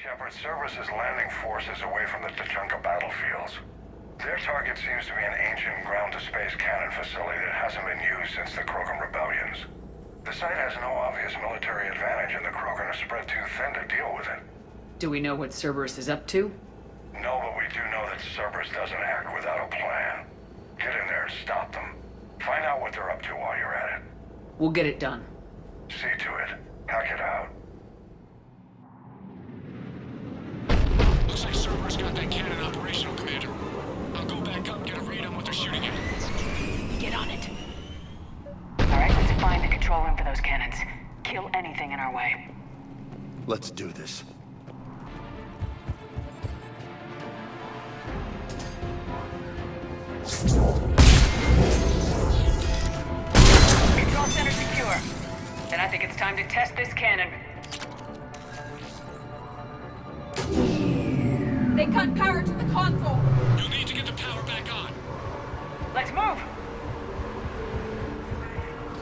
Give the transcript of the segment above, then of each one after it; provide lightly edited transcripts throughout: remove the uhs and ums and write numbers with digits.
Shepard, Cerberus is landing forces away from the Tuchanka battlefields. Their target seems to be an ancient ground-to-space cannon facility that hasn't been used since the Krogan rebellions. The site has no obvious military advantage, and the Krogan are spread too thin to deal with it. Do we know what Cerberus is up to? No, but we do know that Cerberus doesn't act without a plan. Get in there and stop them. Find out what they're up to while you're at it. We'll get it done. See to it. Hack it out. Looks like Cerberus got that cannon operational, Commander. I'll go back up, get a read on what they're shooting at. Get on it. Alright, let's find the control room for those cannons. Kill anything in our way. Let's do this. Control center secure. Then I think it's time to test this cannon. They cut power to the console. You'll need to get the power back on. Let's move!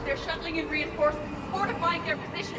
They're shuttling in reinforcements, fortifying their position.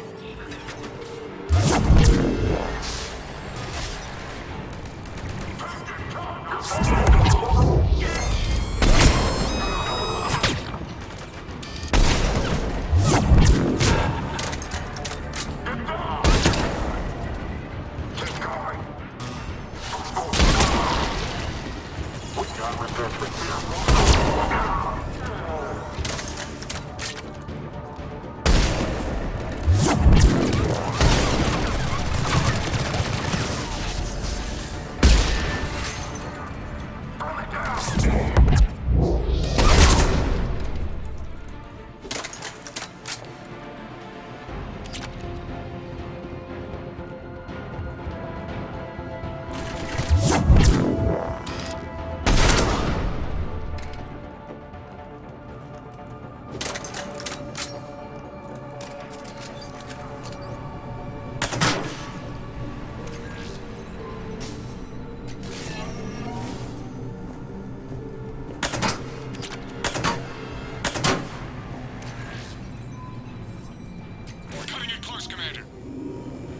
We're cutting it close, Commander.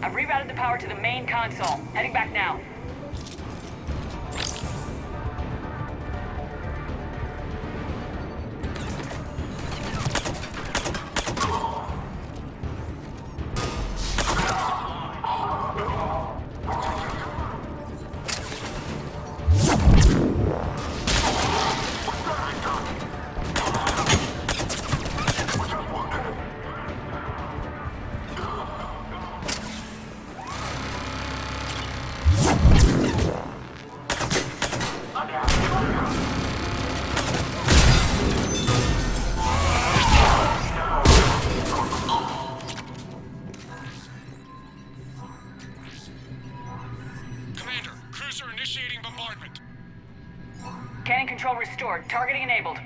I've rerouted the power to the main console. Heading back now. Commander, cruiser initiating bombardment. Cannon control restored. Targeting enabled.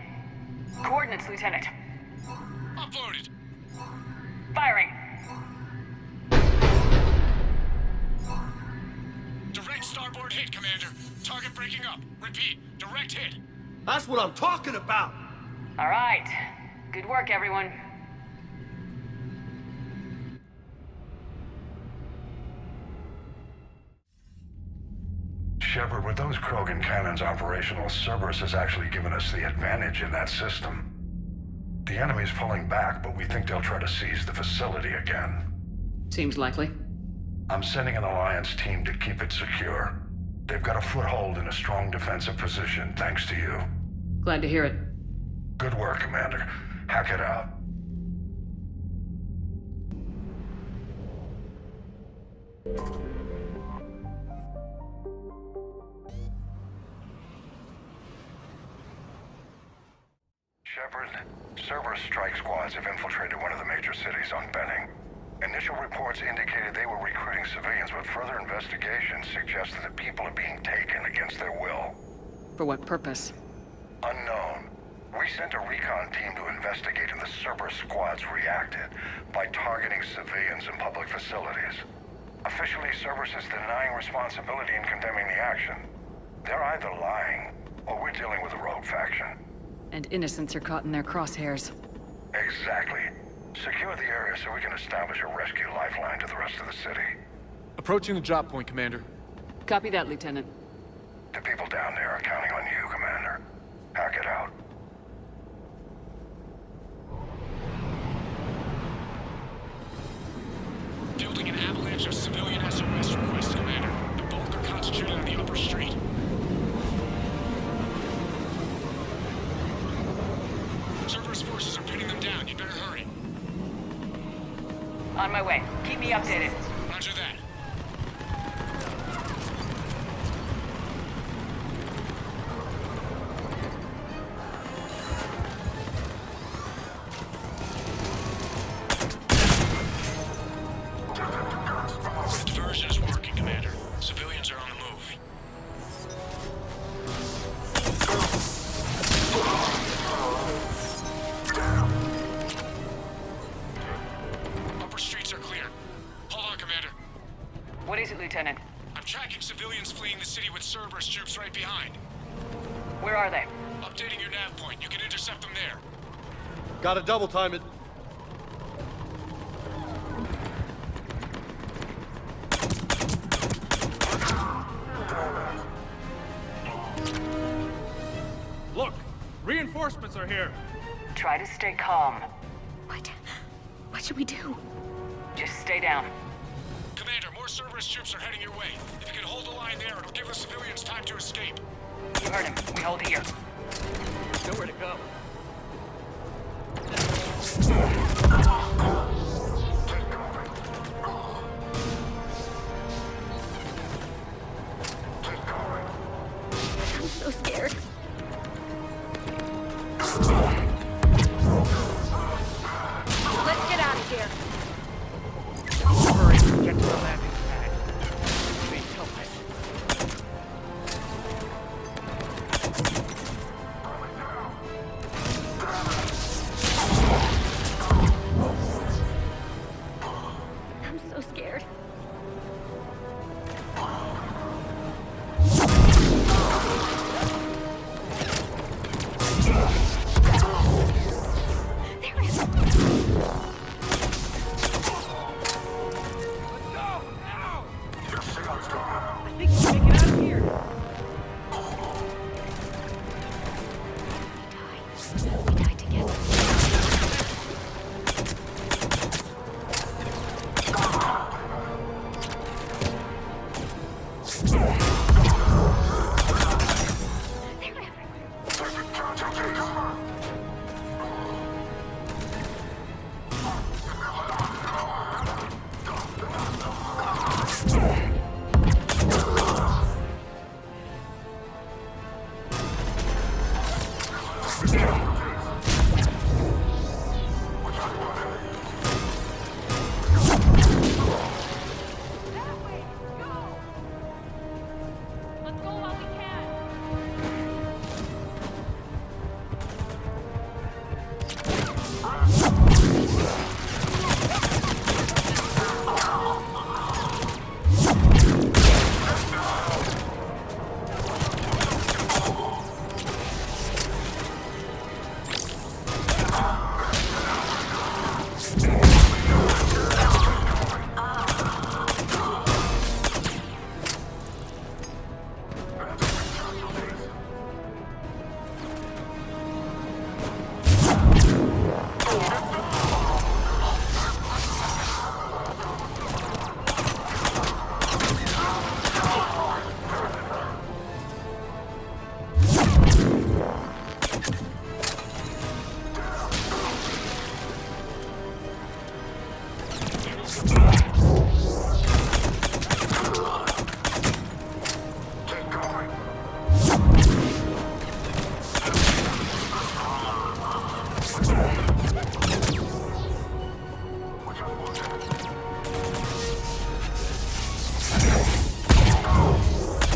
Coordinates, Lieutenant. Uploaded. Firing. Direct starboard hit, Commander. Target breaking up. Repeat, direct hit. That's what I'm talking about! All right. Good work, everyone. Shepard, with those Krogan cannons operational, Cerberus has actually given us the advantage in that system. The enemy's pulling back, but we think they'll try to seize the facility again. Seems likely. I'm sending an Alliance team to keep it secure. They've got a foothold in a strong defensive position, thanks to you. Glad to hear it. Good work, Commander. Hack it out. Shepard, Cerberus strike squads have infiltrated one of the major cities on Benning. Initial reports indicated they were recruiting civilians, but further investigation suggested that people are being taken against their will. For what purpose? Unknown. We sent a recon team to investigate, and the Cerberus squads reacted by targeting civilians in public facilities. Officially, Cerberus is denying responsibility and condemning the action. They're either lying, or we're dealing with a rogue faction. And innocents are caught in their crosshairs. Exactly. Secure the area so we can establish a rescue lifeline to the rest of the city. Approaching the drop point, Commander. Copy that, Lieutenant. The people down there are counting on you, Commander. Hack it out. Fielding an avalanche of civilian SOS requests, Commander. The bulk are concentrated on the upper street. Cerberus forces are pinning them down. You better hurry. On my way. Keep me updated. Roger that. The diversion is working, Commander. Civilians are on the move. Upper streets are clear. Hold on, Commander. What is it, Lieutenant? I'm tracking civilians fleeing the city with Cerberus troops right behind. Where are they? Updating your nav point. You can intercept them there. Gotta double time it. Look! Reinforcements are here! Try to stay calm. What? What should we do? Just stay down. Commander, more Cerberus troops are heading your way. If you can hold the line there, it'll give the civilians time to escape. You heard him. We hold here. Nowhere to go. I'm so scared. Let's get out of here. Hurry, get to the landing pad. Be helpless. I'm so scared. There it is. I think we can get out of here. We die together. They're everywhere. That way. Go. Let's go while we can.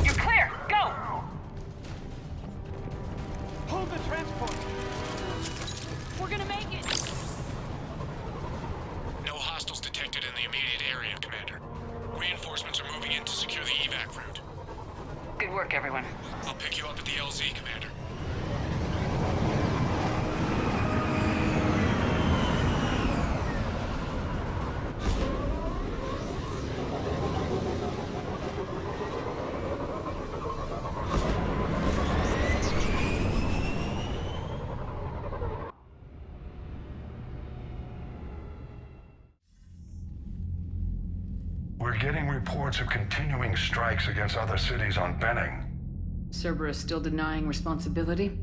You're clear. Go. Hold the transport! We're gonna make it. No hostiles detected in the immediate area, Commander. Reinforcements are moving in to secure the evac route. Good work, everyone. I'll pick you up at the LZ, Commander. We're getting reports of continuing strikes against other cities on Benning. Cerberus still denying responsibility?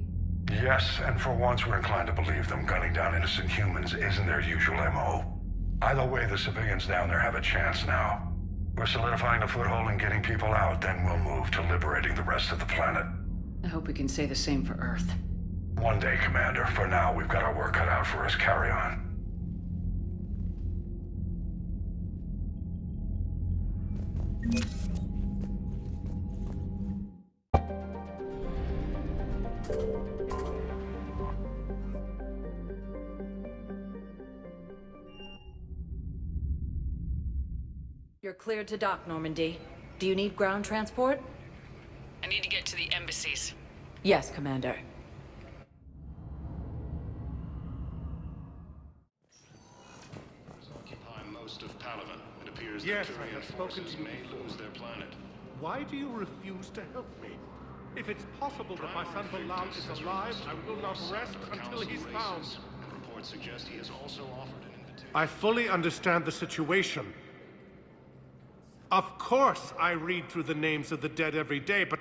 Yes, and for once we're inclined to believe them. Gunning down innocent humans isn't their usual MO. Either way, the civilians down there have a chance now. We're solidifying a foothold and getting people out, then we'll move to liberating the rest of the planet. I hope we can say the same for Earth. One day, Commander. For now, we've got our work cut out for us. Carry on. You're cleared to dock, Normandy. Do you need ground transport? I need to get to the embassies. Yes, Commander. Occupy most of Palaven. It appears Yes, the I Turian have spoken forces to you may before. lose their planet. Why do you refuse to help me? If it's possible that my son Bilal is alive, I will not rest until he's found. Reports suggest he has also offered an invitation. I fully understand the situation. Of course I read through the names of the dead every day, but...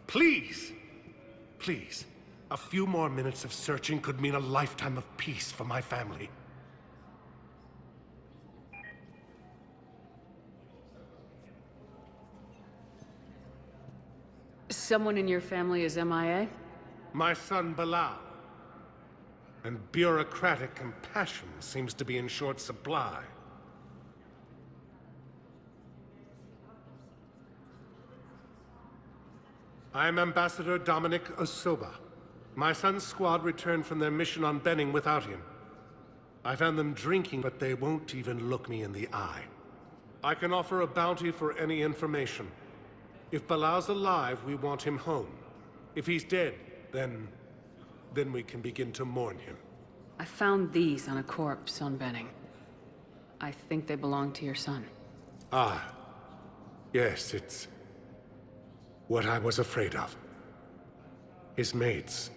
Please! Please. A few more minutes of searching could mean a lifetime of peace for my family. Someone in your family is MIA? My son Bilal. And bureaucratic compassion seems to be in short supply. I am Ambassador Dominic Osoba. My son's squad returned from their mission on Benning without him. I found them drinking, but they won't even look me in the eye. I can offer a bounty for any information. If Bilal's alive, we want him home. If he's dead, then we can begin to mourn him. I found these on a corpse on Benning. I think they belong to your son. Ah. Yes, it's what I was afraid of. His mates.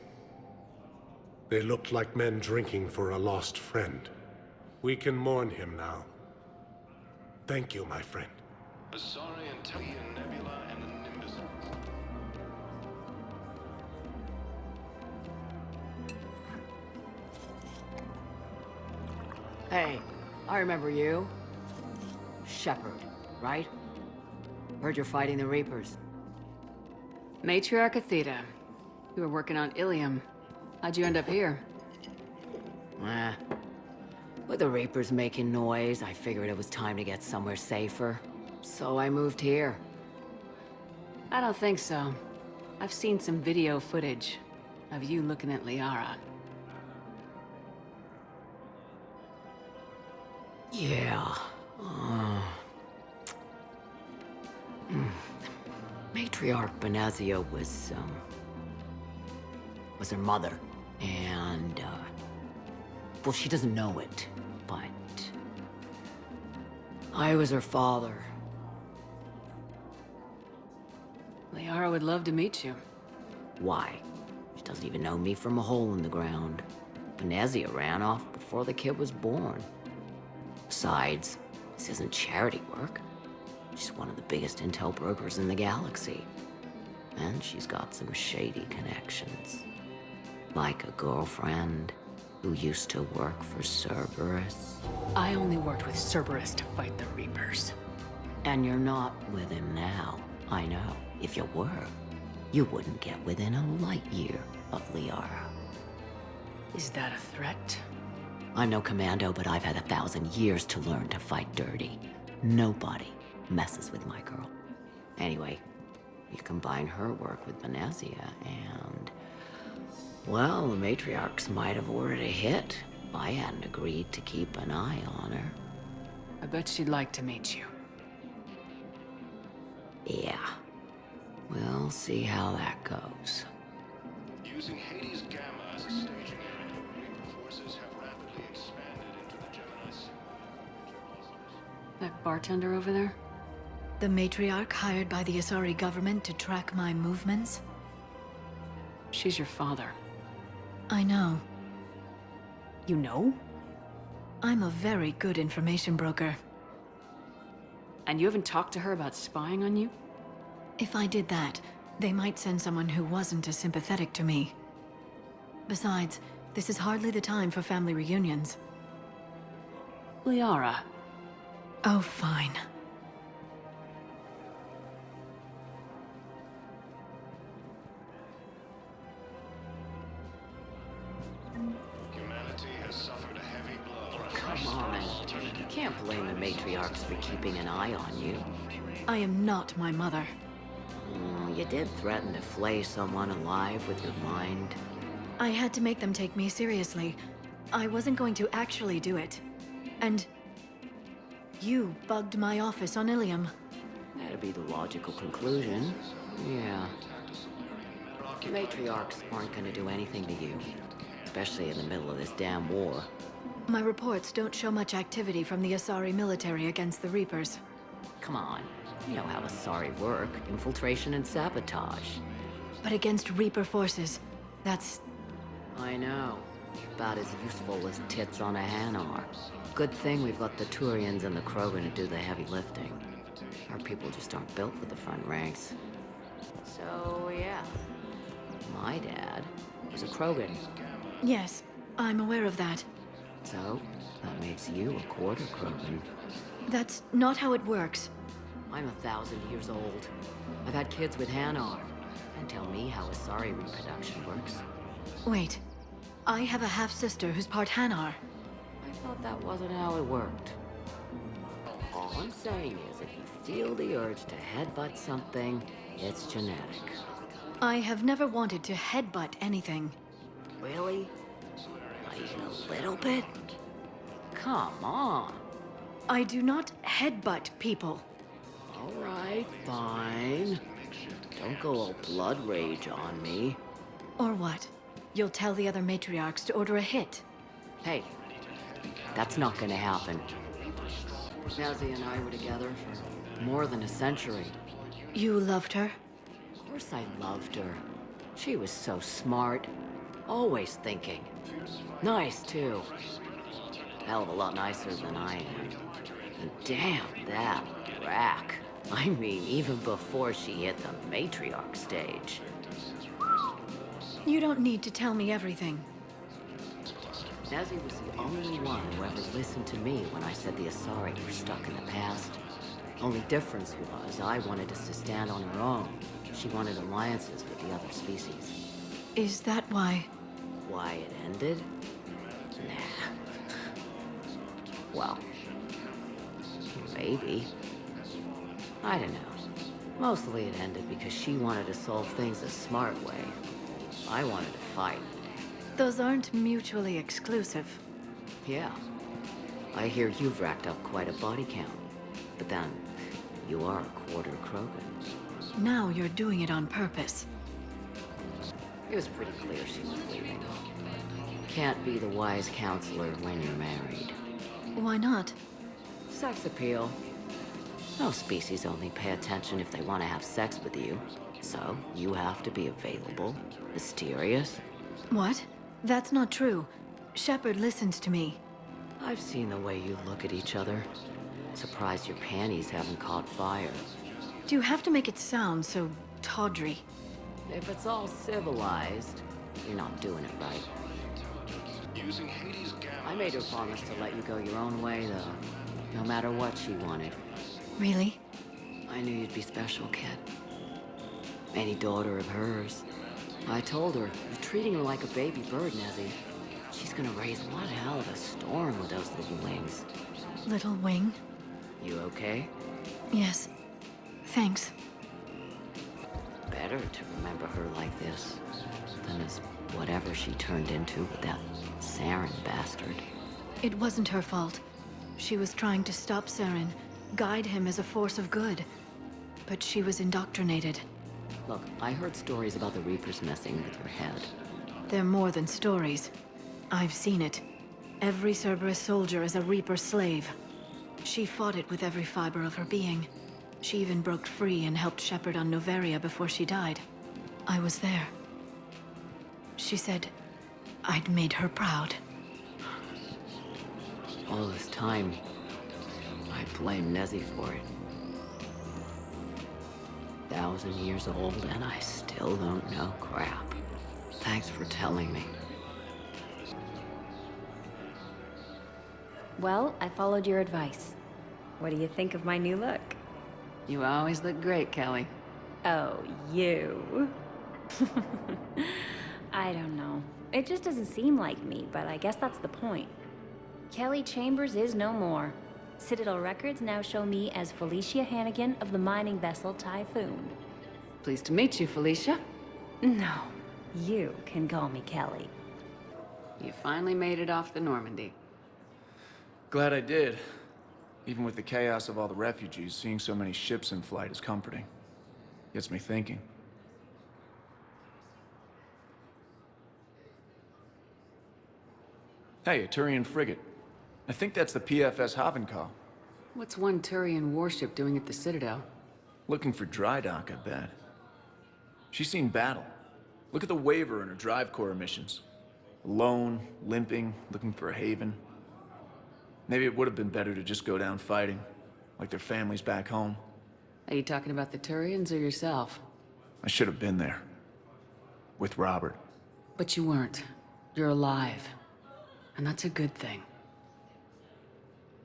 They looked like men drinking for a lost friend. We can mourn him now. Thank you, my friend. Azari and Telly and Nebula and the Nimbus. Hey, I remember you. Shepard, right? Heard you're fighting the Reapers. Matriarch Athena. You were working on Ilium. How'd you end up here? With the Reapers making noise, I figured it was time to get somewhere safer. So I moved here. I don't think so. I've seen some video footage of you looking at Liara. Yeah. Matriarch Benazia was her mother. And, well, she doesn't know it, but I was her father. Liara would love to meet you. Why? She doesn't even know me from a hole in the ground. Benazia ran off before the kid was born. Besides, this isn't charity work. She's one of the biggest intel brokers in the galaxy. And she's got some shady connections. Like a girlfriend who used to work for Cerberus. I only worked with Cerberus to fight the Reapers. And you're not with him now. I know. If you were, you wouldn't get within a light year of Liara. Is that a threat? I'm no commando, but I've had 1,000 years to learn to fight dirty. Nobody messes with my girl. Anyway, you combine her work with Benazia and... well, the matriarchs might have ordered a hit if I hadn't agreed to keep an eye on her. I bet she'd like to meet you. Yeah. We'll see how that goes. Using Hades Gamma as a staging area, Reaper forces have rapidly expanded into the Gemini Sea. That bartender over there? The matriarch hired by the Asari government to track my movements? She's your father. I know. You know? I'm a very good information broker. And you haven't talked to her about spying on you? If I did that, they might send someone who wasn't as sympathetic to me. Besides, this is hardly the time for family reunions. Liara. Oh, fine. Humanity has suffered a heavy blow. Come on. You can't blame the matriarchs for keeping an eye on you. I am not my mother. You did threaten to flay someone alive with your mind. I had to make them take me seriously. I wasn't going to actually do it. And... you bugged my office on Ilium. That'd be the logical conclusion. Yeah. Matriarchs aren't gonna do anything to you. Especially in the middle of this damn war. My reports don't show much activity from the Asari military against the Reapers. Come on. You know how Asari work. Infiltration and sabotage. But against Reaper forces, that's... I know. About as useful as tits on a Hanar. Good thing we've got the Turians and the Krogan to do the heavy lifting. Our people just aren't built for the front ranks. So, yeah. My dad was a Krogan. Yes, I'm aware of that. So, that makes you a quarter Krogan. That's not how it works. I'm 1,000 years old. I've had kids with Hanar. And tell me how Asari reproduction works. Wait, I have a half-sister who's part Hanar. I thought that wasn't how it worked. All I'm saying is, if you feel the urge to headbutt something, it's genetic. I have never wanted to headbutt anything. Really? Not even a little bit? Come on. I do not headbutt people. All right, fine. Don't go all blood rage on me. Or what? You'll tell the other matriarchs to order a hit. Hey, that's not gonna happen. Nazi and I were together for more than a century. You loved her? Of course I loved her. She was so smart. Always thinking. Nice, too. Hell of a lot nicer than I am. And damn, that rack. I mean, even before she hit the matriarch stage. You don't need to tell me everything. Nazi was the only one who ever listened to me when I said the Asari were stuck in the past. Only difference was I wanted us to stand on our own. She wanted alliances with the other species. Is that why? Why it ended? Nah. Well, maybe. I don't know. Mostly it ended because she wanted to solve things a smart way. I wanted to fight. Those aren't mutually exclusive. Yeah. I hear you've racked up quite a body count. But then, you are a quarter Krogan. Now you're doing it on purpose. It was pretty clear she was leaving. Can't be the wise counselor when you're married. Why not? Sex appeal. No species only pay attention if they want to have sex with you. So, you have to be available, mysterious. What? That's not true. Shepard listens to me. I've seen the way you look at each other. Surprised your panties haven't caught fire. Do you have to make it sound so tawdry? If it's all civilized, you're not doing it right. Using Hades gamma. I made her promise to let you go your own way, though. No matter what she wanted. Really? I knew you'd be special, kid. Any daughter of hers. I told her, you're treating her like a baby bird, Nezzy. She's gonna raise one hell of a storm with those little wings. Little wing? You okay? Yes. Thanks. Better to remember her like this than as whatever she turned into with that Saren bastard. It wasn't her fault. She was trying to stop Saren, guide him as a force of good. But she was indoctrinated. Look, I heard stories about the Reapers messing with your head. They're more than stories. I've seen it. Every Cerberus soldier is a Reaper slave. She fought it with every fiber of her being. She even broke free and helped Shepard on Noveria before she died. I was there. She said I'd made her proud. All this time, I blame Nezzy for it. 3,000 years old, and I still don't know crap. Thanks for telling me. Well, I followed your advice. What do you think of my new look? You always look great, Kelly. Oh, you. I don't know. It just doesn't seem like me, but I guess that's the point. Kelly Chambers is no more. Citadel records now show me as Felicia Hannigan of the mining vessel Typhoon. Pleased to meet you, Felicia. No, you can call me Kelly. You finally made it off the Normandy. Glad I did. Even with the chaos of all the refugees, seeing so many ships in flight is comforting. Gets me thinking. Hey, a Turian frigate. I think that's the PFS Havenkow. What's one Turian warship doing at the Citadel? Looking for dry dock, I bet. She's seen battle. Look at the waiver in her drive corps missions. Alone, limping, looking for a haven. Maybe it would have been better to just go down fighting, like their families back home. Are you talking about the Turians or yourself? I should have been there. With Robert. But you weren't. You're alive. And that's a good thing.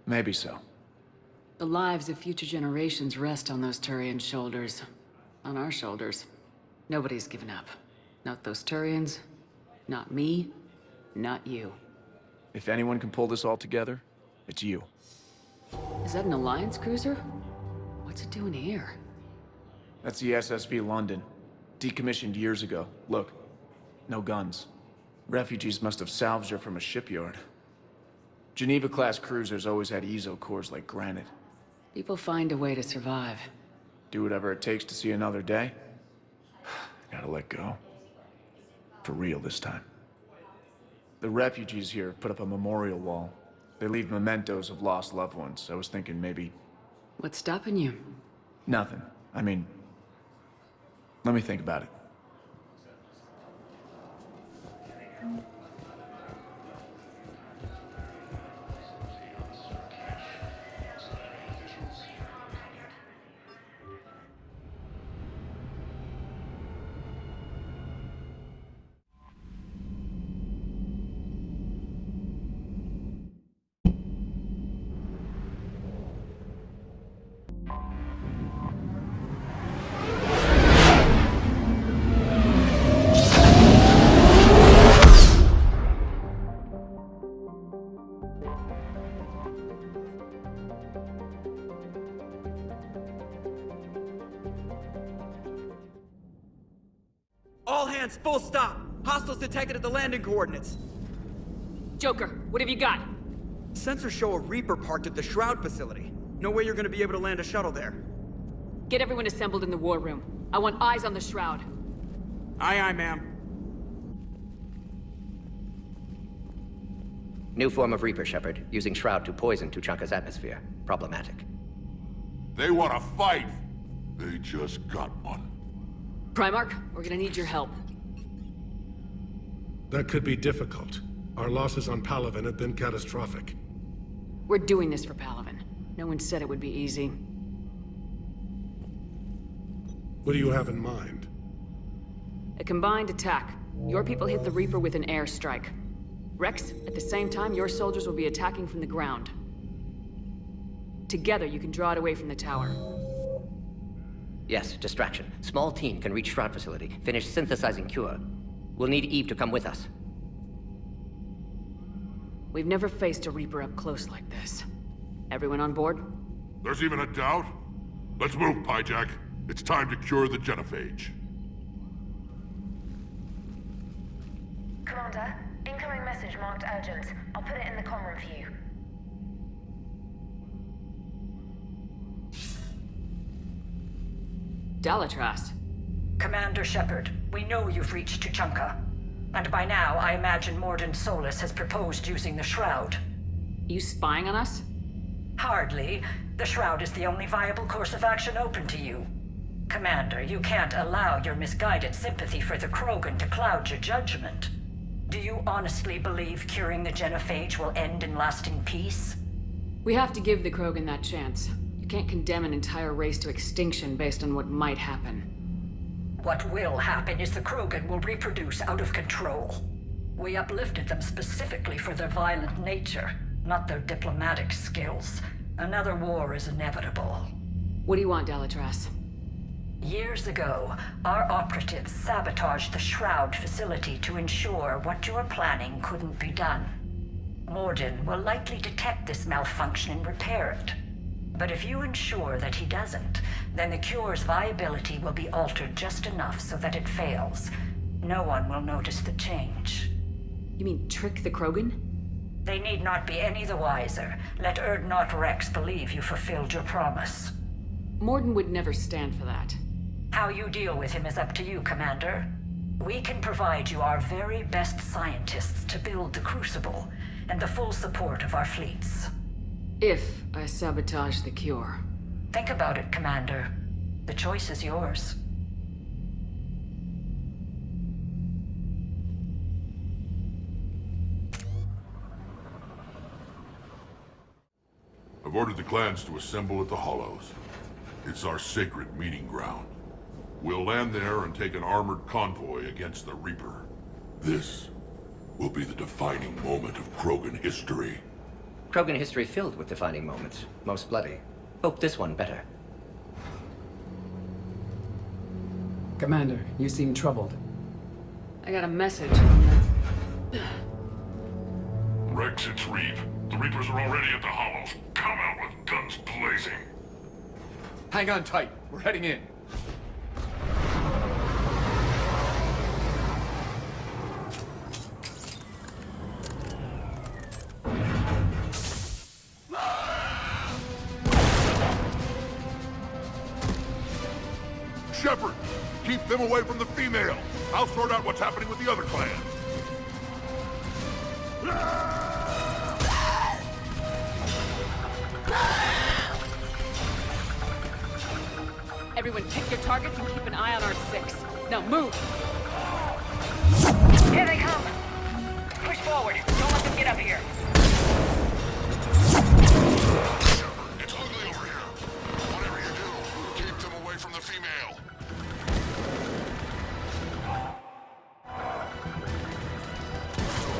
Maybe so. The lives of future generations rest on those Turian shoulders. On our shoulders. Nobody's given up. Not those Turians, not me, not you. If anyone can pull this all together, it's you. Is that an Alliance cruiser? What's it doing here? That's the SSV London. Decommissioned years ago. Look, no guns. Refugees must have salvaged her from a shipyard. Geneva-class cruisers always had ezo cores like granite. People find a way to survive. Do whatever it takes to see another day. Gotta let go. For real this time. The refugees here put up a memorial wall. They leave mementos of lost loved ones. I was thinking maybe... What's stopping you? Nothing. I mean... Let me think about it. All hands, full stop! Hostiles detected at the landing coordinates. Joker, what have you got? Sensors show a Reaper parked at the Shroud facility. No way you're gonna be able to land a shuttle there. Get everyone assembled in the war room. I want eyes on the Shroud. Aye, aye, ma'am. New form of Reaper, Shepard, using Shroud to poison Tuchanka's atmosphere. Problematic. They want to fight. They just got one. Primarch, we're gonna need your help. That could be difficult. Our losses on Palaven have been catastrophic. We're doing this for Palaven. No one said it would be easy. What do you have in mind? A combined attack. Your people hit the Reaper with an airstrike. Rex, at the same time, your soldiers will be attacking from the ground. Together, you can draw it away from the tower. Yes, distraction. Small team can reach Shroud facility, finish synthesizing cure. We'll need Eve to come with us. We've never faced a Reaper up close like this. Everyone on board? There's even a doubt? Let's move, Pyjak. It's time to cure the genophage. Commander, incoming message marked urgent. I'll put it in the comm room for you. Dalatrast. Commander Shepard, we know you've reached Tuchanka. And by now, I imagine Mordin Solus has proposed using the Shroud. You spying on us? Hardly. The Shroud is the only viable course of action open to you. Commander, you can't allow your misguided sympathy for the Krogan to cloud your judgment. Do you honestly believe curing the genophage will end in lasting peace? We have to give the Krogan that chance. You You can't condemn an entire race to extinction based on what might happen. What will happen is the Krogan will reproduce out of control. We uplifted them specifically for their violent nature, not their diplomatic skills. Another war is inevitable. What do you want, Delatras? Years ago, our operatives sabotaged the Shroud facility to ensure what you were planning couldn't be done. Mordin will likely detect this malfunction and repair it. But if you ensure that he doesn't, then the cure's viability will be altered just enough so that it fails. No one will notice the change. You mean trick the Krogan? They need not be any the wiser. Let Urdnot Rex believe you fulfilled your promise. Mordin would never stand for that. How you deal with him is up to you, Commander. We can provide you our very best scientists to build the Crucible, and the full support of our fleets. If I sabotage the cure. Think about it, Commander. The choice is yours. I've ordered the clans to assemble at the Hollows. It's our sacred meeting ground. We'll land there and take an armored convoy against the Reaper. This will be the defining moment of Krogan history. Krogan history filled with defining moments. Most bloody. Hope this one better. Commander, you seem troubled. I got a message from the... Rex, it's Reeve. The Reapers are already at the Hollows. Come out with guns blazing. Hang on tight. We're heading in. Shepard, keep them away from the female. I'll sort out what's happening with the other clans. Everyone pick your targets and keep an eye on our 6. Now move! Here they come! Push forward. Don't let them get up here. It's ugly over here. Whatever you do, keep them away from the female.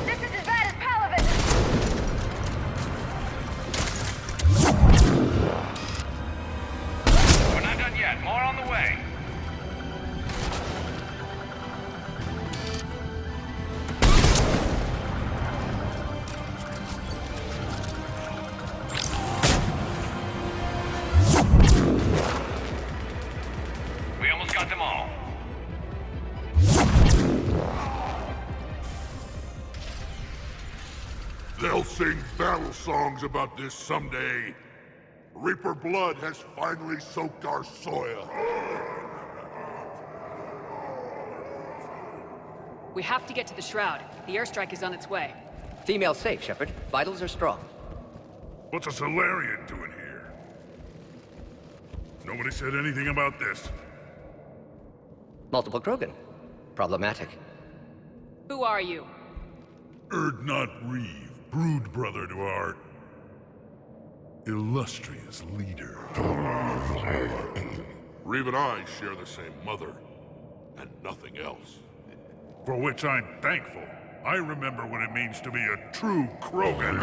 This is as bad as Palaven! We're not done yet. More on the way. We almost got them all. They'll sing battle songs about this someday. Reaper blood has finally soaked our soil. We have to get to the Shroud. The airstrike is on its way. Female safe, Shepard. Vitals are strong. What's a Solarian doing here? Nobody said anything about this. Multiple Krogan. Problematic. Who are you? Urdnot Reeve, brood brother to our illustrious leader. Reeve and I share the same mother, and nothing else. For which I'm thankful. I remember what it means to be a true Krogan.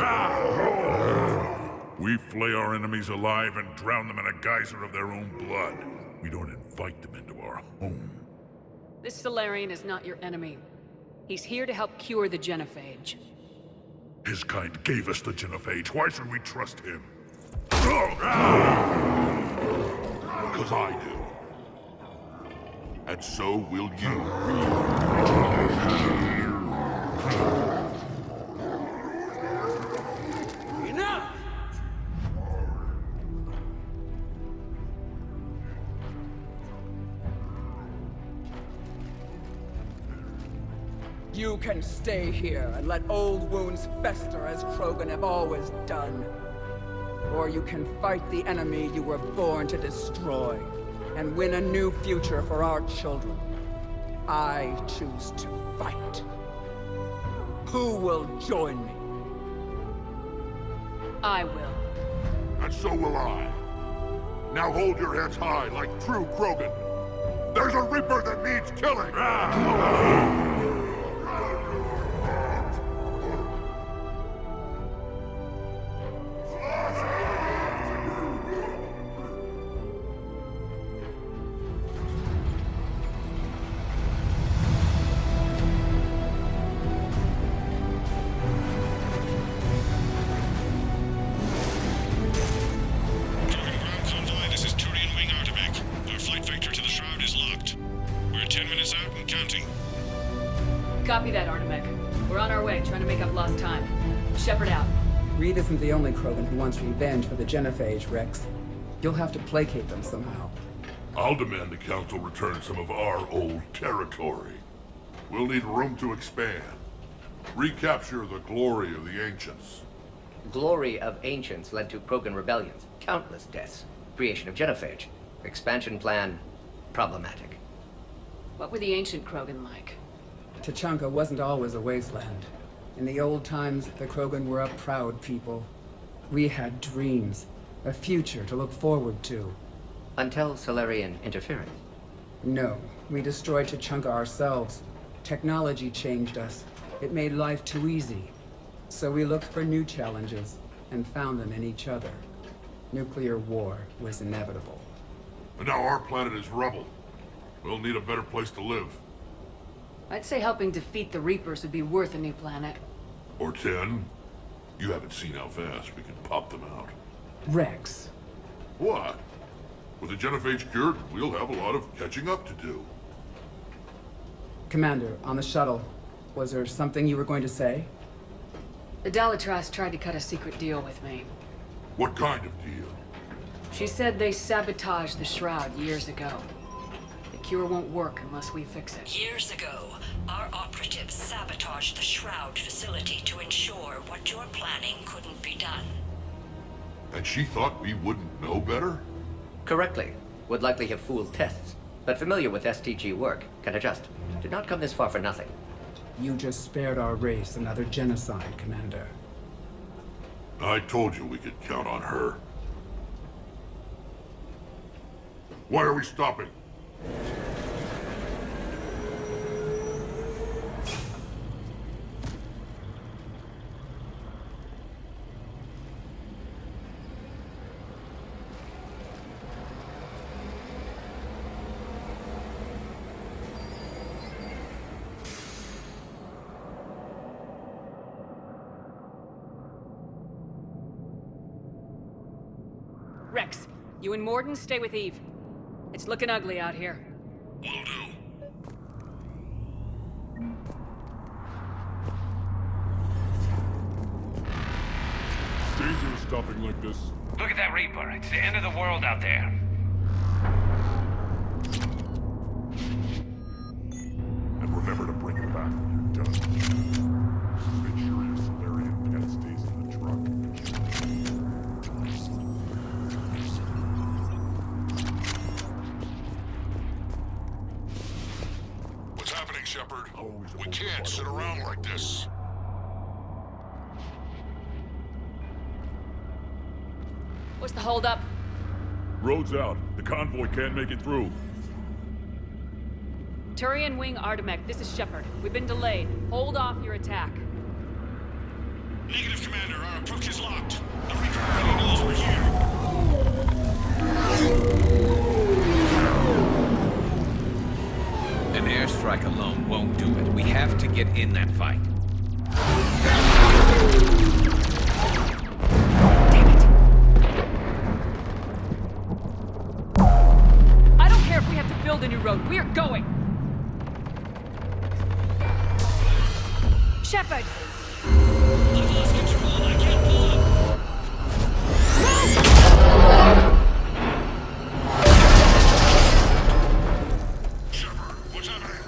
We flay our enemies alive and drown them in a geyser of their own blood. We don't invite them into our home. This Solarian is not your enemy. He's here to help cure the Genophage. His kind gave us the Genophage. Why should we trust him? Because I do. And so will you. Enough! You can stay here and let old wounds fester as Krogan have always done. Or you can fight the enemy you were born to destroy, and win a new future for our children. I choose to fight. Who will join me? I will. And so will I. Now hold your heads high like true Krogan. There's a Reaper that needs killing! This is Turian Wing Artimac. Our flight vector to the Shroud is locked. We're 10 minutes out and counting. Copy that, Artemek. We're on our way, trying to make up lost time. Shepard out. Reed isn't the only Krogan who wants revenge for the Genophage, Rex. You'll have to placate them somehow. I'll demand the Council return some of our old territory. We'll need room to expand. Recapture the glory of the Ancients. Glory of Ancients led to Krogan rebellions, countless deaths, creation of Genophage. Expansion plan, problematic. What were the ancient Krogan like? Tuchanka wasn't always a wasteland. In the old times, the Krogan were a proud people. We had dreams, a future to look forward to. Until Solarian interference. No, we destroyed Tuchanka ourselves. Technology changed us. It made life too easy. So we looked for new challenges, and found them in each other. Nuclear war was inevitable. And now our planet is rubble. We'll need a better place to live. I'd say helping defeat the Reapers would be worth a new planet. Or 10. You haven't seen how fast we can pop them out. Rex. What? With the Genophage cured, we'll have a lot of catching up to do. Commander, on the shuttle, was there something you were going to say? The Dalitras tried to cut a secret deal with me. What kind of deal? She said they sabotaged the Shroud years ago. The cure won't work unless we fix it. Years ago, our operatives sabotaged the Shroud facility to ensure what you're planning couldn't be done. And she thought we wouldn't know better? Correctly. Would likely have fooled tests, but familiar with STG work, can adjust. Did not come this far for nothing. You just spared our race another genocide, Commander. I told you we could count on her. Why are we stopping? Rex, you and Mordin stay with Eve. It's looking ugly out here. Will do. Dangerous stopping like this. Look at that Reaper. It's the end of the world out there. And remember to bring him back when you're done. Make sure your Solarian pet stays in the truck. What's happening, Shepard? We can't sit around like this. What's the holdup? Road's out. The convoy can't make it through. Turian Wing Artemek, this is Shepard. We've been delayed. Hold off your attack. Negative, Commander. Our approach is locked. The Reaper already knows we're here. An airstrike alone won't do it. We have to get in that fight. I don't care if we have to build a new road. We are going! Shepard! I've lost control. I can't pull up. Shepard, what's happening?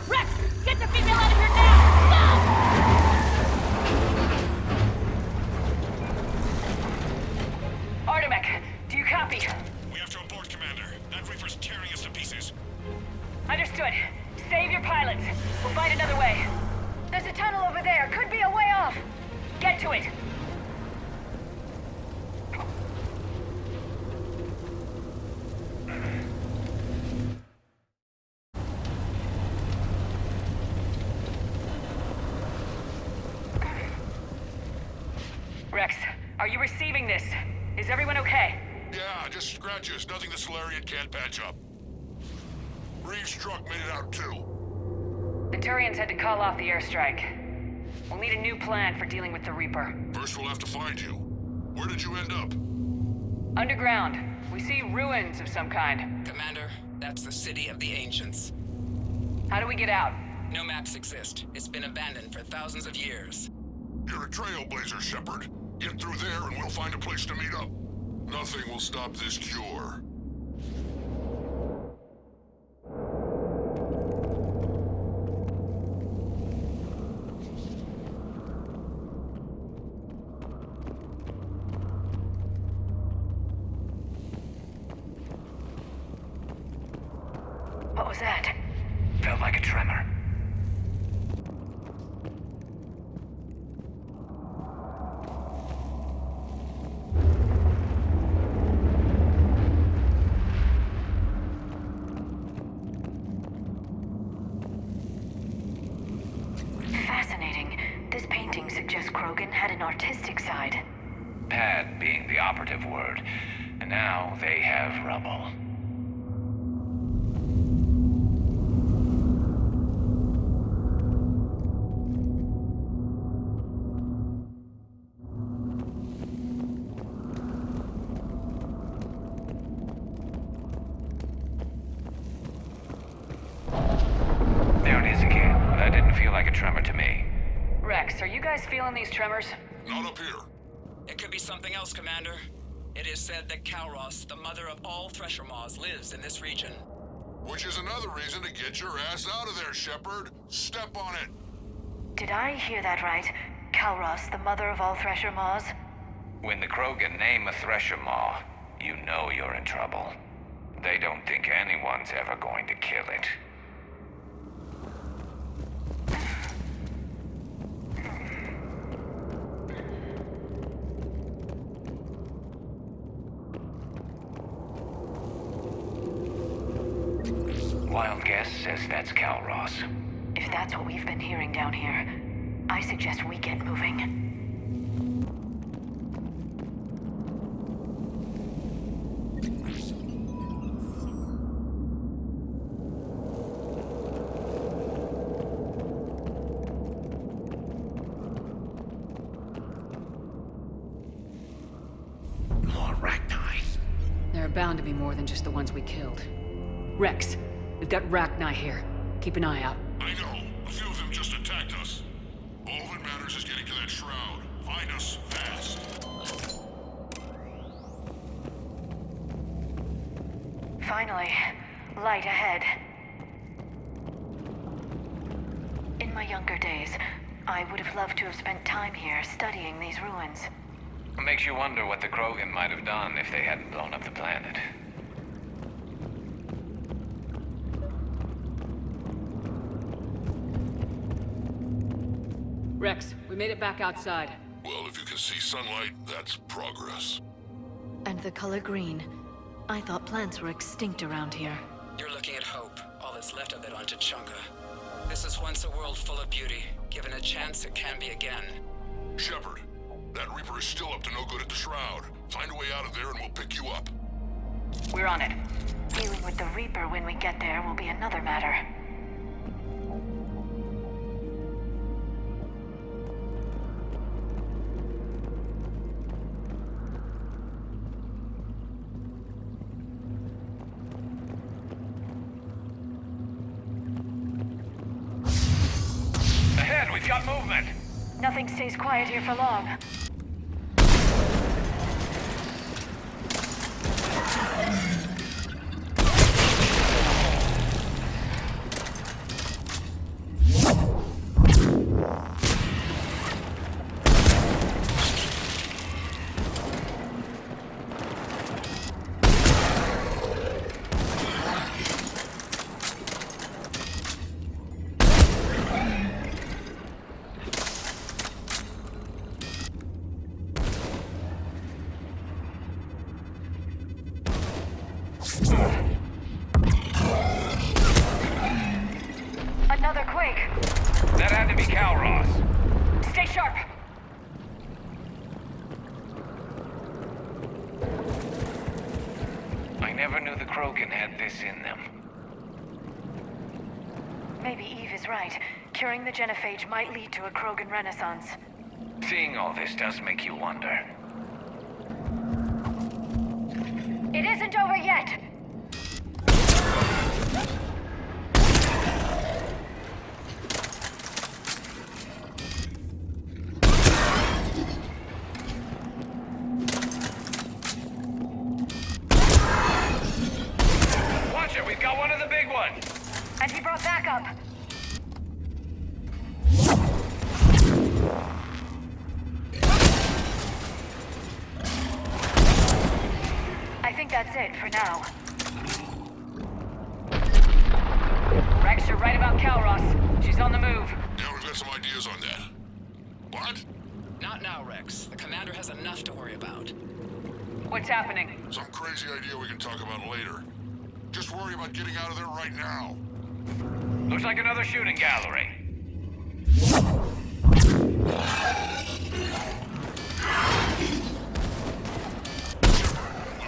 Rex, get the female out of here now! Artemek, do you copy? We have to abort, Commander. That Reaper's tearing us to pieces. Understood. Save your pilots. We'll find another way. There's a tunnel over there. Could be a way off. Get to it. Rex, are you receiving this? Is everyone okay? Yeah, just scratches. Nothing the Solarian can't patch up. Reeves' truck made it out too. The Turians had to call off the airstrike. We'll need a new plan for dealing with the Reaper. First we'll have to find you. Where did you end up? Underground. We see ruins of some kind. Commander, that's the City of the Ancients. How do we get out? No maps exist. It's been abandoned for thousands of years. You're a trailblazer, Shepard. Get through there and we'll find a place to meet up. Nothing will stop this cure. What was that? Felt like a tremor. Fascinating. This painting suggests Krogan had an artistic side. Pad being the operative word. And now they have rubble. There it is again. That didn't feel like a tremor to me. Rex, are you guys feeling these tremors? Not up here. It could be something else, Commander. It is said that Kalros, the mother of all Thresher Maws, lives in this region. Which is another reason to get your ass out of there, Shepard. Step on it. Did I hear that right? Kalros, the mother of all Thresher Maws? When the Krogan name a Thresher Maw, you know you're in trouble. They don't think anyone's ever going to kill it. Wild guess says that's Kalros. If that's what we've been hearing down here, I suggest we get moving. More Rachni. There are bound to be more than just the ones we killed. Rex, we've got Rachni here. Keep an eye out. I know. A few of them just attacked us. All that matters is getting to that shroud. Find us fast. Finally, light ahead. In my younger days, I would have loved to have spent time here studying these ruins. Makes you wonder what the Krogan might have done if they hadn't blown up the planet. Rex, we made it back outside. Well, if you can see sunlight, that's progress. And the color green. I thought plants were extinct around here. You're looking at hope, all that's left of it on Tuchanka. This is once a world full of beauty. Given a chance, it can be again. Shepard, that Reaper is still up to no good at the Shroud. Find a way out of there and we'll pick you up. We're on it. Dealing with the Reaper when we get there will be another matter. Ahead, we've got movement. Nothing stays quiet here for long. Another quake. That had to be Kalros. Stay sharp. is right. Curing the genophage might lead to a Krogan renaissance. Seeing all this does make you wonder. It isn't over yet! Watch it, we've got one of the big ones! And he brought backup! I think that's it for now. Rex, you're right about Calros. She's on the move. Yeah, we've got some ideas on that. What? Not now, Rex. The commander has enough to worry about. What's happening? Some crazy idea we can talk about later. Just worry about getting out of there right now. Looks like another shooting gallery. Looks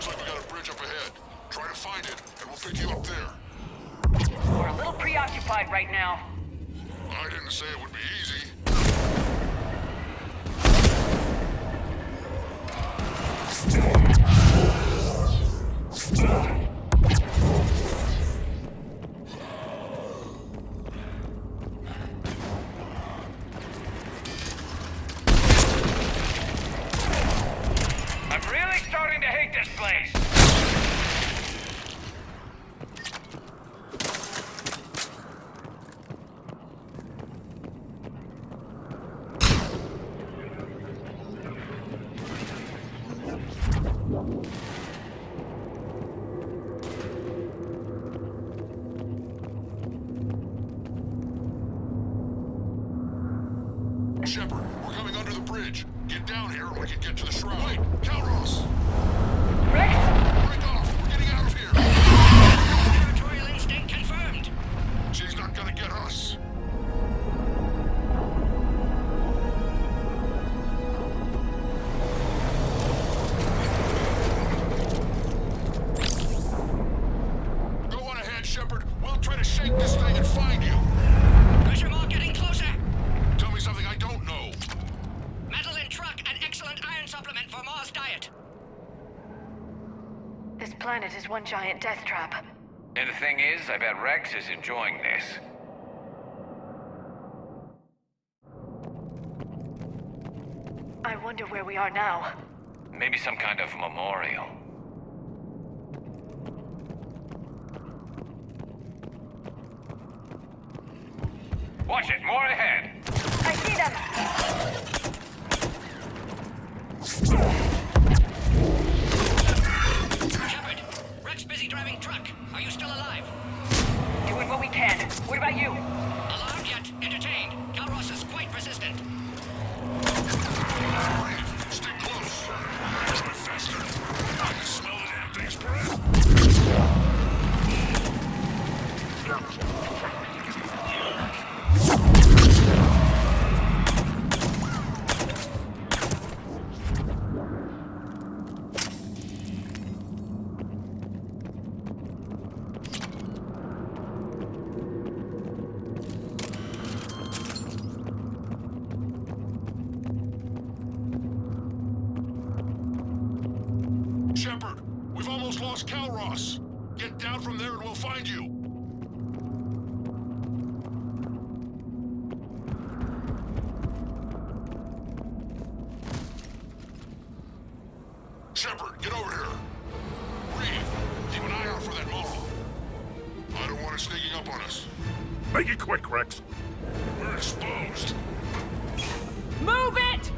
like we got a bridge up ahead. Try to find it, and we'll pick you up there. We're a little preoccupied right now. I didn't say it would be easy. I'm really starting to hate this place. Shepard, we're coming under the bridge. Get down here and we can get to the shroud. Wait, Calros! Rex? Break off! We're getting out of here! Territorial instinct confirmed. She's not gonna get us. Go on ahead, Shepard. We'll try to shake this thing and find you. Pressure mark getting closer. Tell me something I don't know. Metal in truck and excellent iron supplement for Mars diet. This planet is one giant death trap. And the thing is, I bet Rex is enjoying this. I wonder where we are now. Maybe some kind of memorial. Watch it, more ahead. I see them! Shepard, Rex busy driving truck. Are you still alive? Doing what we can. What about you? Alarmed yet? Entertained. Calros is quite persistent. Stay close. A bit faster. I can smell the damn thing's breath. Shepard, we've almost lost Calros. Get down from there and we'll find you. Shepard, get over here. Reed, keep an eye out for that Molo. I don't want it sneaking up on us. Make it quick, Rex. We're exposed. Move it!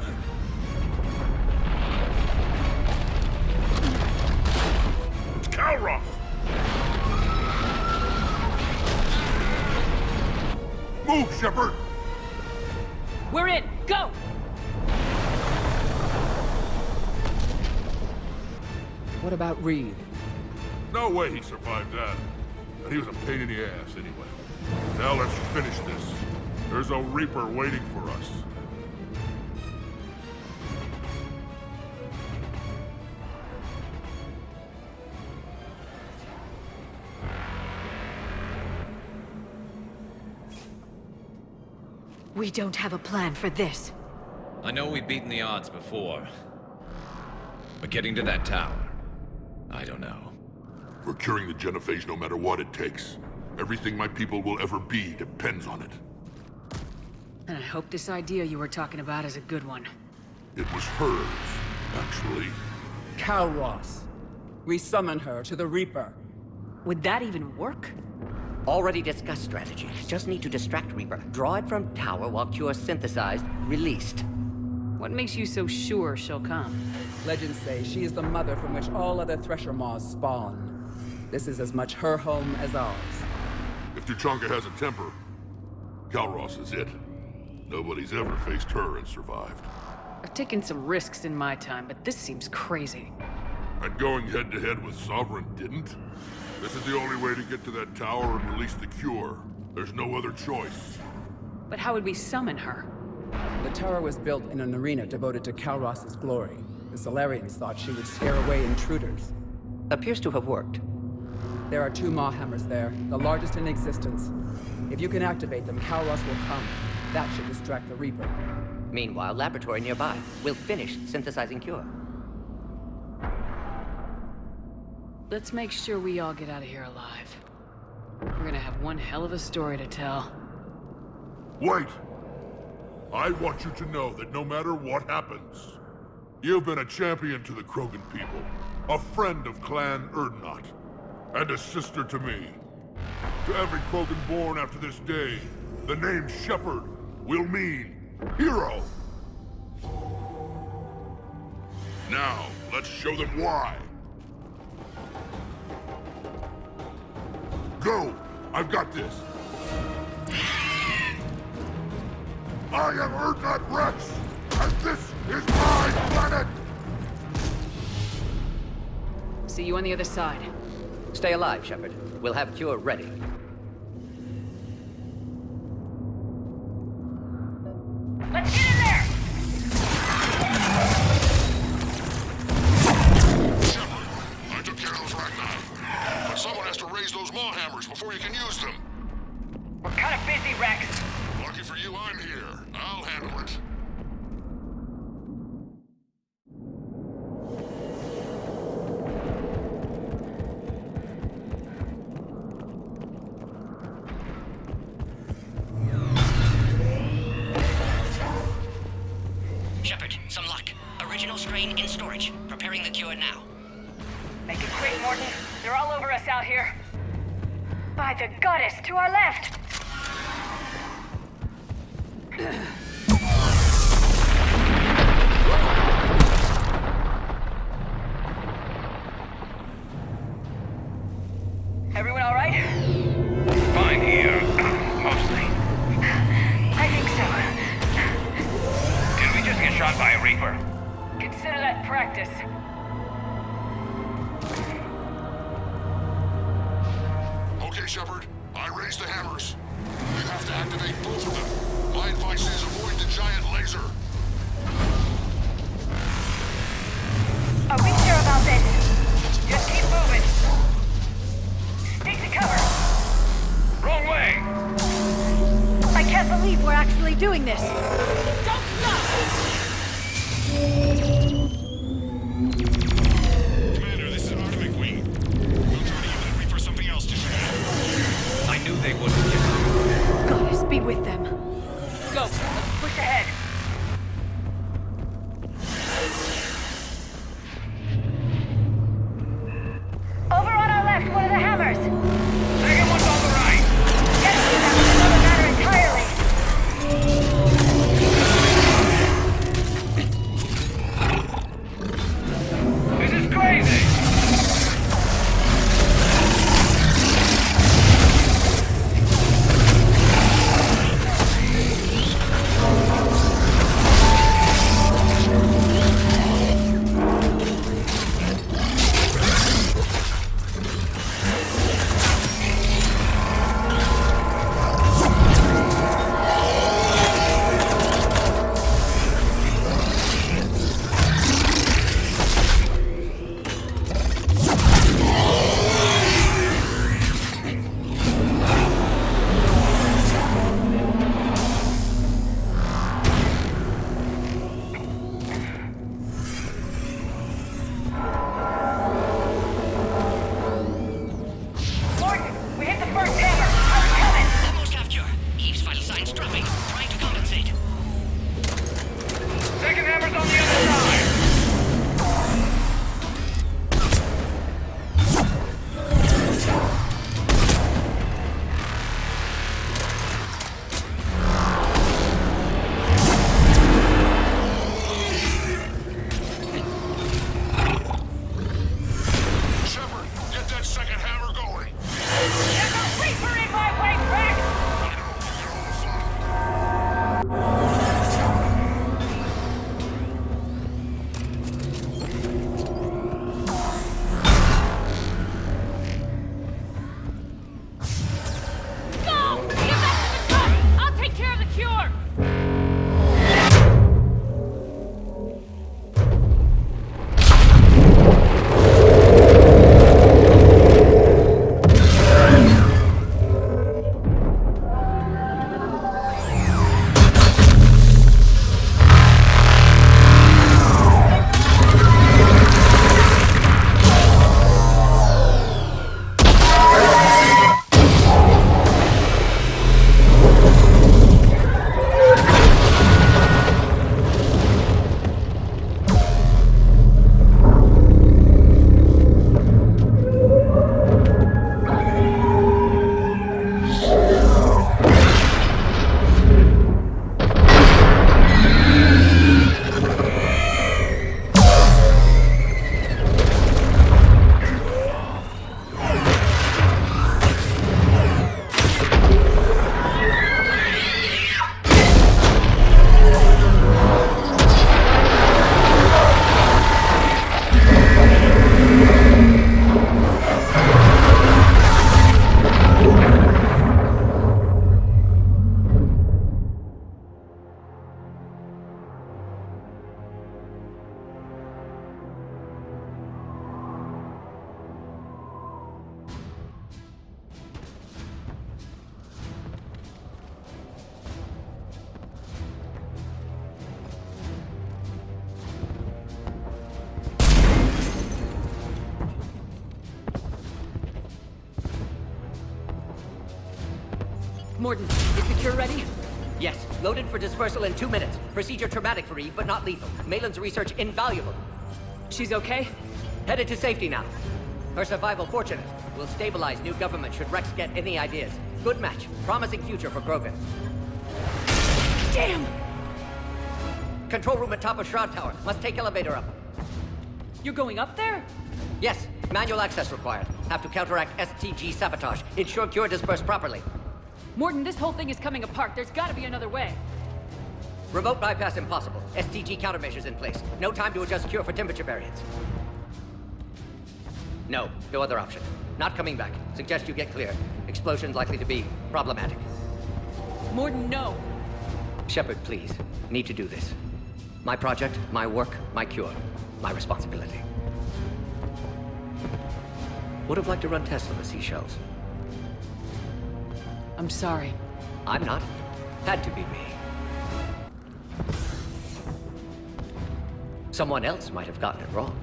It's Calros! Move, Shepard! We're in. Go! What about Reed? No way he survived that. And he was a pain in the ass anyway. Now let's finish this. There's a Reaper waiting for us. We don't have a plan for this. I know we've beaten the odds before. But getting to that tower, I don't know. We're curing the genophage no matter what it takes. Everything my people will ever be depends on it. And I hope this idea you were talking about is a good one. It was hers, actually. Kalros. We summon her to the Reaper. Would that even work? Already discussed strategy. Just need to distract Reaper. Draw it from tower while Cure synthesized, released. What makes you so sure she'll come? Legends say she is the mother from which all other Thresher Maws spawn. This is as much her home as ours. If Tuchanka has a temper, Kalros is it. Nobody's ever faced her and survived. I've taken some risks in my time, but this seems crazy. And going head-to-head with Sovereign didn't? This is the only way to get to that tower and release the Cure. There's no other choice. But how would we summon her? The tower was built in an arena devoted to Kalros' glory. The Solarians thought she would scare away intruders. Appears to have worked. There are 2 Maw hammers there, the largest in existence. If you can activate them, Kalros will come. That should distract the Reaper. Meanwhile, laboratory nearby. We'll finish synthesizing Cure. Let's make sure we all get out of here alive. We're gonna have one hell of a story to tell. Wait! I want you to know that no matter what happens, you've been a champion to the Krogan people, a friend of Clan Urdnot, and a sister to me. To every Krogan born after this day, the name Shepard will mean hero. Now, let's show them why. Go! I've got this! I am Urdnot Rex, and this is my planet! See you on the other side. Stay alive, Shepard. We'll have Cure ready. Let's get in there! Shepard, I took care of those Ragnar. But someone has to raise those Maw hammers before you can use them. We're kind of busy, Rex. Lucky for you, I'm here. I'll handle it. Shepard, some luck. Original strain in storage. Preparing the Cure now. Make it quick, Morton. They're all over us out here. By the goddess, to our left! Everyone all right? Fine here. Mostly. I think so. Did we just get shot by a Reaper? Consider that practice. Okay, Shepard. I raised the hammers. You have to activate both of them. My advice is avoid the giant laser. Are we sure about this? Just keep moving. Stick to cover. Wrong way! I can't believe we're actually doing this. Don't stop! Commander, this is Artemic Wing. We'll try to give that Reaper something else to shoot at. I knew they wouldn't give up. Goddess be with them. Go, let's push ahead. Over on our left, one of the hammers. Second one's on the right. Getting to them is another matter entirely. This is crazy! Morton, is the cure ready? Yes, loaded for dispersal in 2 minutes. Procedure traumatic for Eve, but not lethal. Malin's research invaluable. She's okay? Headed to safety now. Her survival fortunate. Will stabilize new government should Rex get any ideas. Good match. Promising future for Krogan. Damn! Control room at top of Shroud Tower. Must take elevator up. You're going up there? Yes, manual access required. Have to counteract STG sabotage. Ensure cure dispersed properly. Morton, this whole thing is coming apart. There's gotta be another way. Remote bypass impossible. STG countermeasures in place. No time to adjust cure for temperature variance. No other option. Not coming back. Suggest you get clear. Explosion's likely to be problematic. Morton, no. Shepard, please. Need to do this. My project, my work, my cure. My responsibility. Would have liked to run tests on the seashells. I'm sorry. I'm not. Had to be me. Someone else might have gotten it wrong.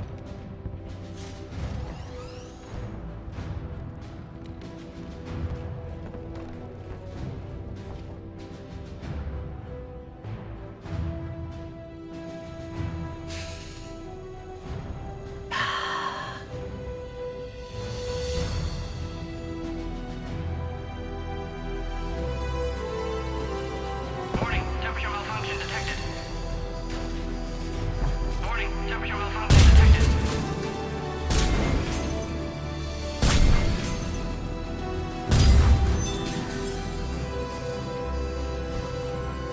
Warning, temperature malfunction detected. Warning, temperature malfunction detected.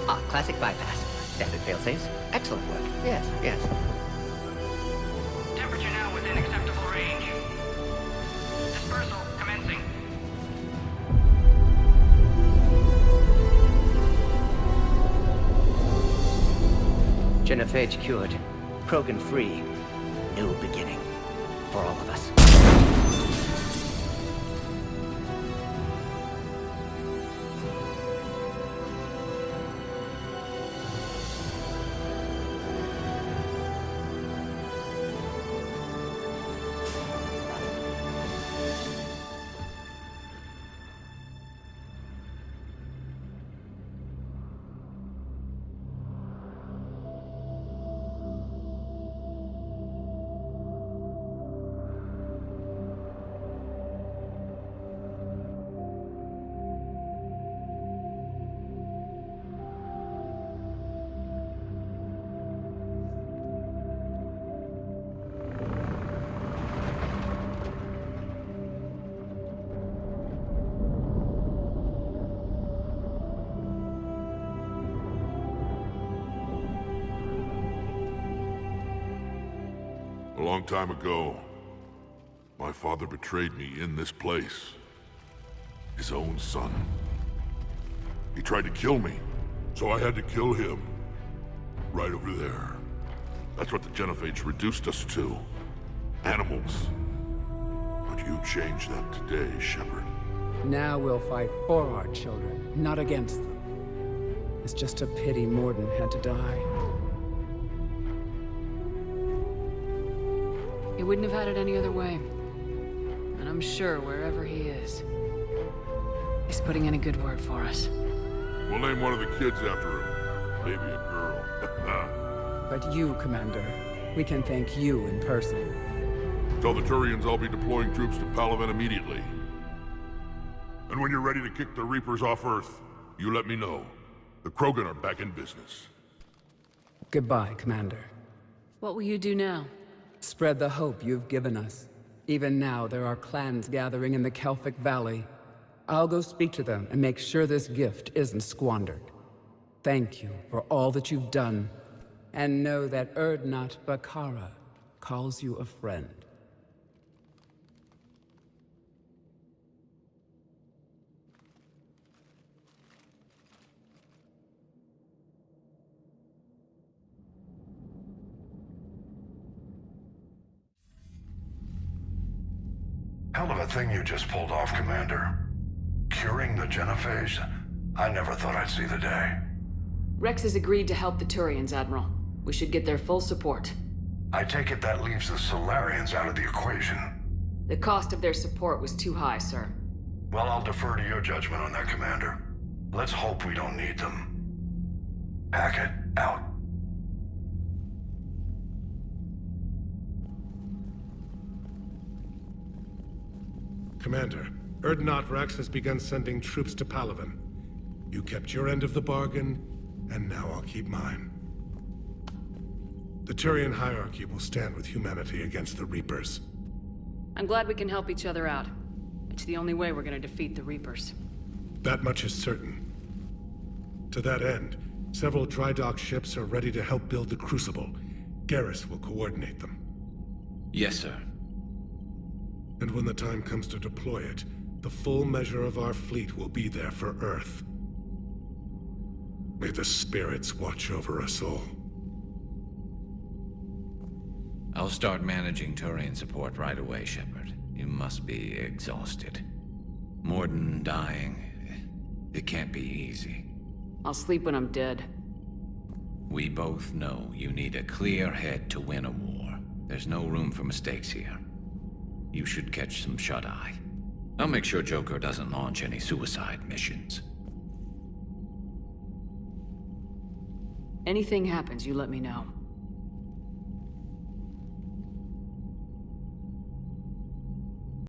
Ah, classic bypass. Standard failsafes. Excellent work. Yes. Temperature now within acceptable range. Dispersal commencing. Genophage cured. Krogan free. New beginning. For all of us. A long time ago, my father betrayed me in this place. His own son. He tried to kill me, so I had to kill him. Right over there. That's what the Genophage reduced us to. Animals. But you changed that today, Shepard. Now we'll fight for our children, not against them. It's just a pity Mordin had to die. He wouldn't have had it any other way. And I'm sure wherever he is, he's putting in a good word for us. We'll name one of the kids after him. Maybe a girl. But you, Commander, we can thank you in person. Tell the Turians I'll be deploying troops to Palaven immediately. And when you're ready to kick the Reapers off Earth, you let me know. The Krogan are back in business. Goodbye, Commander. What will you do now? Spread the hope you've given us. Even now, there are clans gathering in the Kelphic Valley. I'll go speak to them and make sure this gift isn't squandered. Thank you for all that you've done, and know that Urdnot Bakara calls you a friend. Hell of a thing you just pulled off, Commander. Curing the Genophage? I never thought I'd see the day. Rex has agreed to help the Turians, Admiral. We should get their full support. I take it that leaves the Solarians out of the equation. The cost of their support was too high, sir. Well, I'll defer to your judgment on that, Commander. Let's hope we don't need them. Hackett, out. Commander, Erdnot Rex has begun sending troops to Palaven. You kept your end of the bargain, and now I'll keep mine. The Turian hierarchy will stand with humanity against the Reapers. I'm glad we can help each other out. It's the only way we're gonna defeat the Reapers. That much is certain. To that end, several dry dock ships are ready to help build the Crucible. Garrus will coordinate them. Yes, sir. And when the time comes to deploy it, the full measure of our fleet will be there for Earth. May the spirits watch over us all. I'll start managing Turian support right away, Shepard. You must be exhausted. Mordin dying. It can't be easy. I'll sleep when I'm dead. We both know you need a clear head to win a war. There's no room for mistakes here. You should catch some shut-eye. I'll make sure Joker doesn't launch any suicide missions. Anything happens, you let me know.